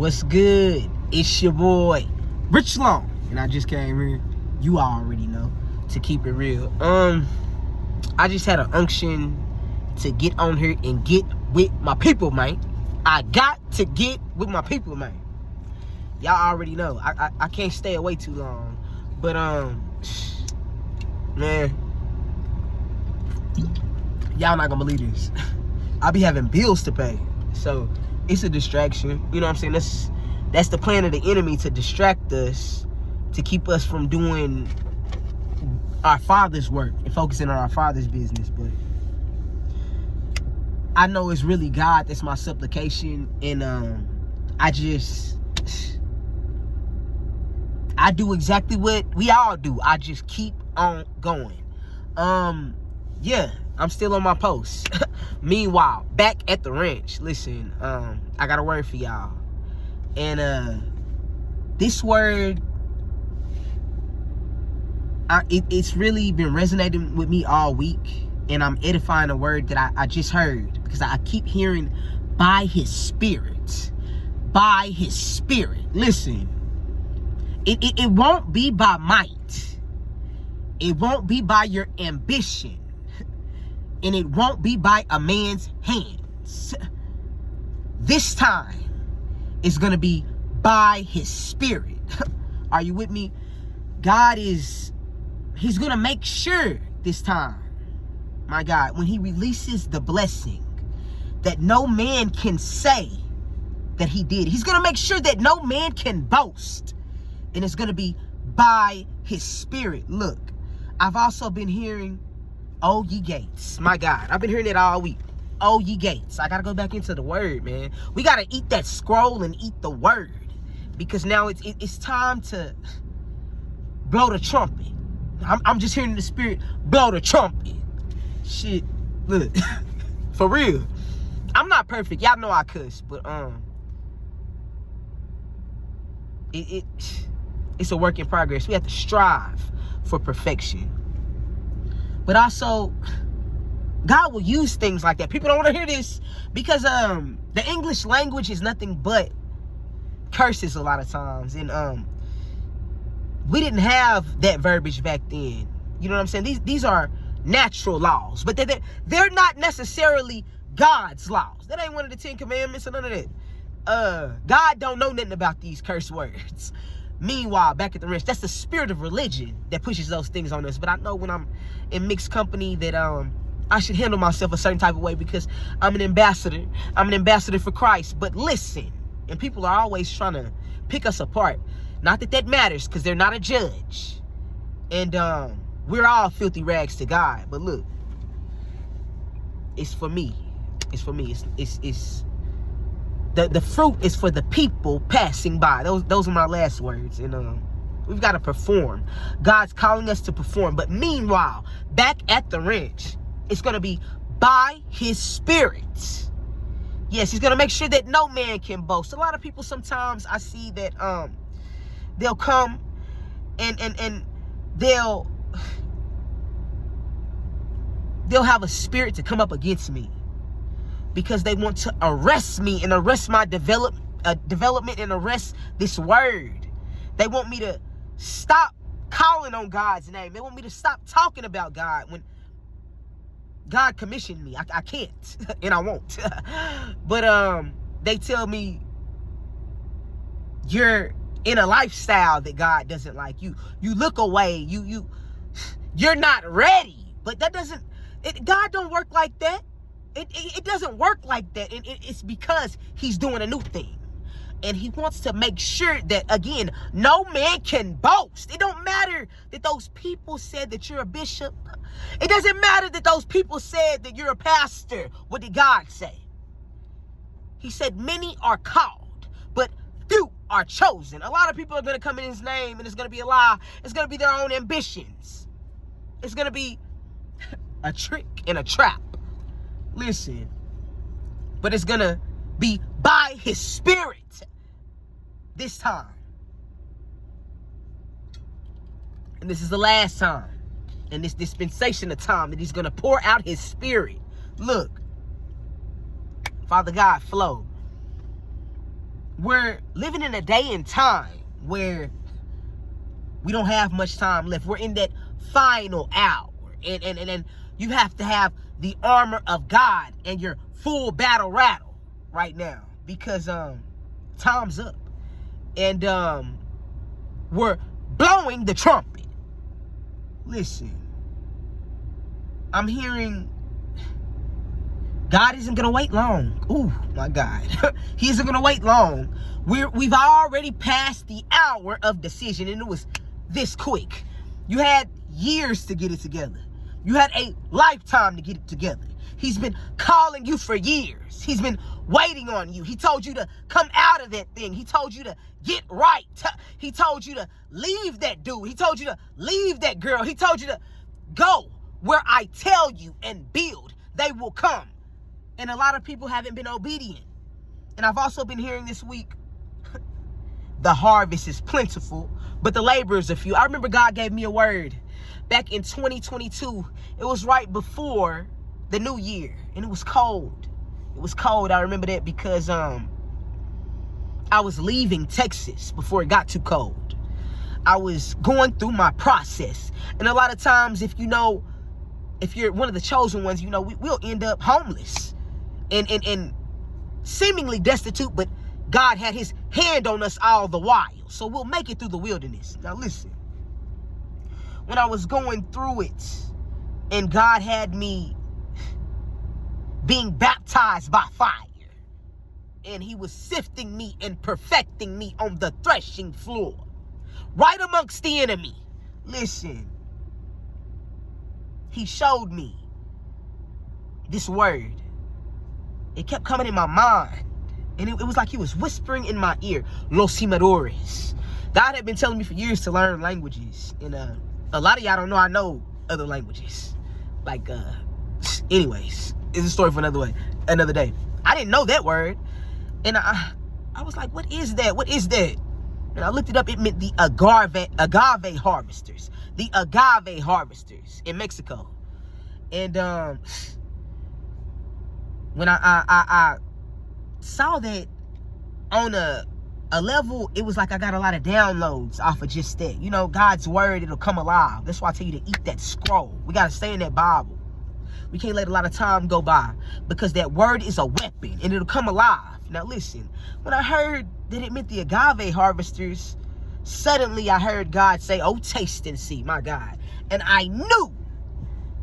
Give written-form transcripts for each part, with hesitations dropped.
What's good? It's your boy, Rich Long, and I just came here. You already know, to keep it real. I just had an unction to get on here and get with my people, man. I got to get with my people, man. Y'all already know. I can't stay away too long, but man, y'all not gonna believe this. I be having bills to pay, so it's a distraction. You know what I'm saying? That's the plan of the enemy, to distract us, to keep us from doing our Father's work and focusing on our Father's business. But I know it's really God that's my supplication, and I do exactly what we all do. I just keep on going. Yeah, I'm still on my post. Meanwhile, back at the ranch, listen, I got a word for y'all. And this word, it's really been resonating with me all week. And I'm edifying a word that I just heard, because I keep hearing by his spirit. By his spirit. Listen, it won't be by might. It won't be by your ambition. And it won't be by a man's hands. This time, it's going to be by his spirit. Are you with me? God he's going to make sure this time, my God, when he releases the blessing, that no man can say that he did. He's going to make sure that no man can boast. And it's going to be by his spirit. Look, I've also been hearing, oh, ye gates. My God, I've been hearing it all week. Oh, ye gates. I got to go back into the word, man. We got to eat that scroll and eat the word. Because now it's time to blow the trumpet. I'm just hearing the spirit blow the trumpet. Shit, look, for real. I'm not perfect. Y'all know I cuss, but it's a work in progress. We have to strive for perfection. But also, God will use things like that. People don't want to hear this because the English language is nothing but curses a lot of times. And we didn't have that verbiage back then. You know what I'm saying? These are natural laws, but they're not necessarily God's laws. That ain't one of the 10 commandments or none of that. God don't know nothing about these curse words. Meanwhile, back at the ranch, that's the spirit of religion that pushes those things on us. But I know when I'm in mixed company that I should handle myself a certain type of way, because I'm an ambassador. I'm an ambassador for Christ. But listen, and people are always trying to pick us apart. Not that that matters, because they're not a judge. And we're all filthy rags to God. But look, it's for me. It's for me. It's the fruit is for the people passing by. Those are my last words. And we've got to perform. God's calling us to perform. But meanwhile, back at the ranch, it's going to be by his spirit. Yes, he's going to make sure that no man can boast. A lot of people, sometimes I see that they'll come and they'll have a spirit to come up against me, because they want to arrest me and arrest my development and arrest this word. They want me to stop calling on God's name. They want me to stop talking about God when God commissioned me. I can't and I won't. But they tell me, you're in a lifestyle that God doesn't like. You look away. You're not ready. But that doesn't, God don't work like that. It doesn't work like that. And it's because he's doing a new thing. And he wants to make sure that, again, no man can boast. It don't matter that those people said that you're a bishop. It doesn't matter that those people said that you're a pastor. What did God say? He said, many are called, but few are chosen. A lot of people are going to come in his name, and it's going to be a lie. It's going to be their own ambitions. It's going to be a trick and a trap. Listen, but it's going to be by his spirit this time. And this is the last time in this dispensation of time that he's going to pour out his spirit. Look, Father God, flow. we're living in a day and time where we don't have much time left. We're in that final hour. And you have to have the armor of God and your full battle rattle right now, because time's up. And we're blowing the trumpet. Listen, I'm hearing God isn't going to wait long. Ooh, my God. He isn't going to wait long. We've already passed the hour of decision, and it was this quick. You had years to get it together. You had a lifetime to get it together. He's been calling you for years. He's been waiting on you. He told you to come out of that thing. He told you to get right. He told you to leave that dude. He told you to leave that girl. He told you to go where I tell you and build. They will come. And a lot of people haven't been obedient. And I've also been hearing this week, the harvest is plentiful, but the laborers are few. I remember God gave me a word back in 2022. It was right before the new year, and it was cold. It was cold. I remember that because I was leaving Texas before it got too cold. I was going through my process. And a lot of times, if you're one of the chosen ones, we'll end up homeless and seemingly destitute, but God had his hand on us all the while. So we'll make it through the wilderness. Now listen, when I was going through it and God had me being baptized by fire, and he was sifting me and perfecting me on the threshing floor, right amongst the enemy, listen, he showed me this word. It kept coming in my mind. And it was like he was whispering in my ear, Los Jimadores. God had been telling me for years to learn languages. And a lot of y'all don't know I know other languages. Like, anyways, it's a story for another day. I didn't know that word. And I was like, what is that? What is that? And I looked it up. It meant the agave harvesters. The agave harvesters in Mexico. And when I saw that on a level, it was like I got a lot of downloads off of just that. God's word, it'll come alive. That's why I tell you to eat that scroll. We got to stay in that Bible. We can't let a lot of time go by, because that word is a weapon and it'll come alive. Now listen, when I heard that it meant the agave harvesters, suddenly I heard God say, oh, taste and see, my God. And I knew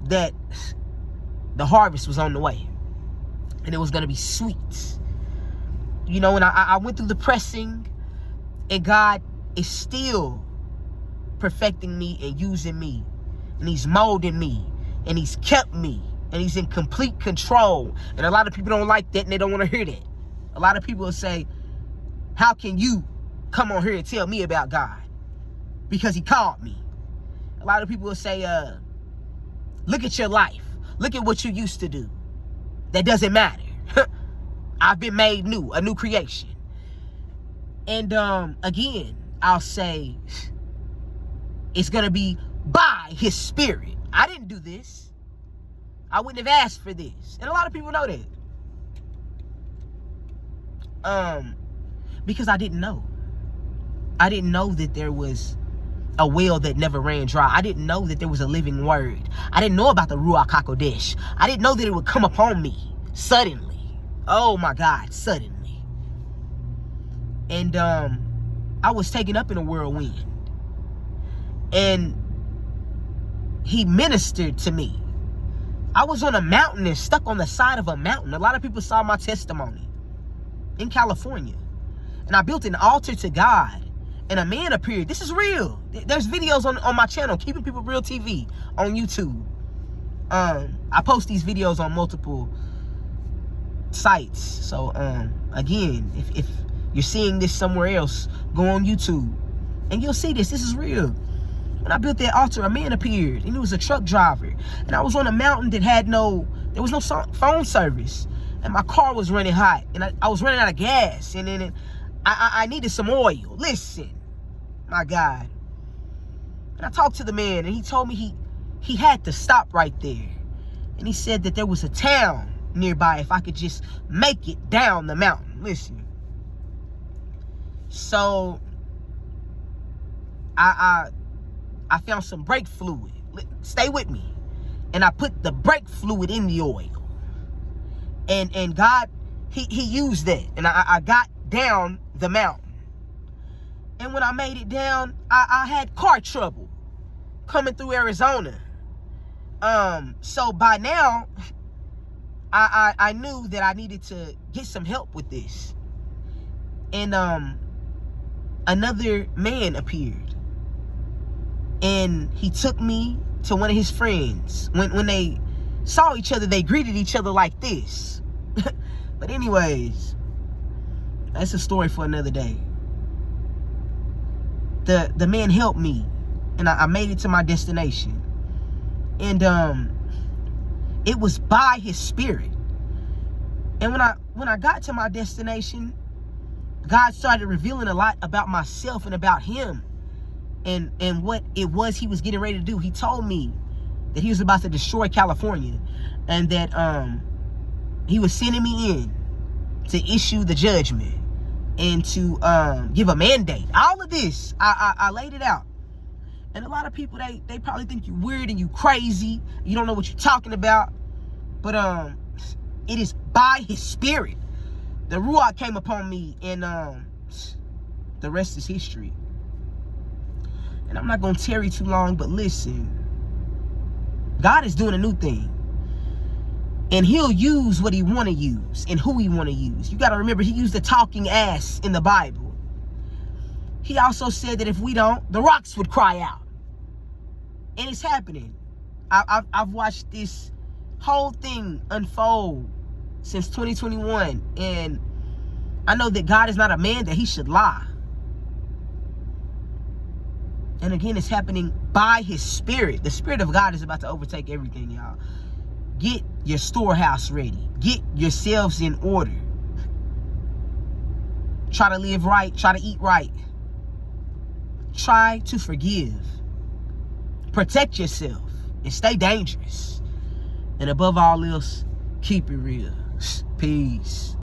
that the harvest was on the way and it was going to be sweet. And I went through the pressing, and God is still perfecting me and using me, and he's molding me, and he's kept me, and he's in complete control. And a lot of people don't like that, and they don't want to hear that. A lot of people will say, how can you come on here and tell me about God? Because he called me. A lot of people will say, look at your life. Look at what you used to do. That doesn't matter. I've been made new, a new creation. And again, I'll say, it's going to be by his spirit. I didn't do this. I wouldn't have asked for this. And a lot of people know that. Because I didn't know. I didn't know that there was a well that never ran dry. I didn't know that there was a living word. I didn't know about the Ruach HaKodesh. I didn't know that it would come upon me suddenly. Oh my God, suddenly. And I was taken up in a whirlwind. And he ministered to me. I was on a mountain and stuck on the side of a mountain. A lot of people saw my testimony in California. And I built an altar to God. And a man appeared. This is real. There's videos on my channel, Keeping People Real TV on YouTube. I post these videos on multiple sites. So again, if you're seeing this somewhere else, go on YouTube and you'll see this. This is real. When I built that altar, a man appeared, and he was a truck driver. And I was on a mountain that there was no phone service. And my car was running hot. And I was running out of gas. And then I needed some oil. Listen, my God. And I talked to the man, and he told me he had to stop right there. And he said that there was a town nearby if I could just make it down the mountain. Listen. So I found some brake fluid. Stay with me. And I put the brake fluid in the oil. And God, he used that. And I got down the mountain. And when I made it down, I had car trouble coming through Arizona. So by now, I knew that I needed to get some help with this. And another man appeared. And he took me to one of his friends. When they saw each other, they greeted each other like this. But anyways, that's a story for another day. The man helped me, and I made it to my destination. And it was by his spirit. And when I got to my destination, God started revealing a lot about myself and about him, and what it was he was getting ready to do. He told me that he was about to destroy California, and that he was sending me in to issue the judgment and to give a mandate. All of this, I laid it out. And a lot of people, they probably think you weird and you crazy. You don't know what you're talking about. But it is by his spirit. The Ruach came upon me, and the rest is history. And I'm not going to tarry too long, but listen. God is doing a new thing. And he'll use what he want to use and who he want to use. You got to remember, he used the talking ass in the Bible. He also said that if we don't, the rocks would cry out. And it's happening. I've watched this whole thing unfold since 2021. And I know that God is not a man that he should lie. And again, it's happening by his spirit. The spirit of God is about to overtake everything, y'all. Get your storehouse ready. Get yourselves in order. Try to live right. Try to eat right. Try to forgive. Protect yourself and stay dangerous. And above all else, keep it real. Peace.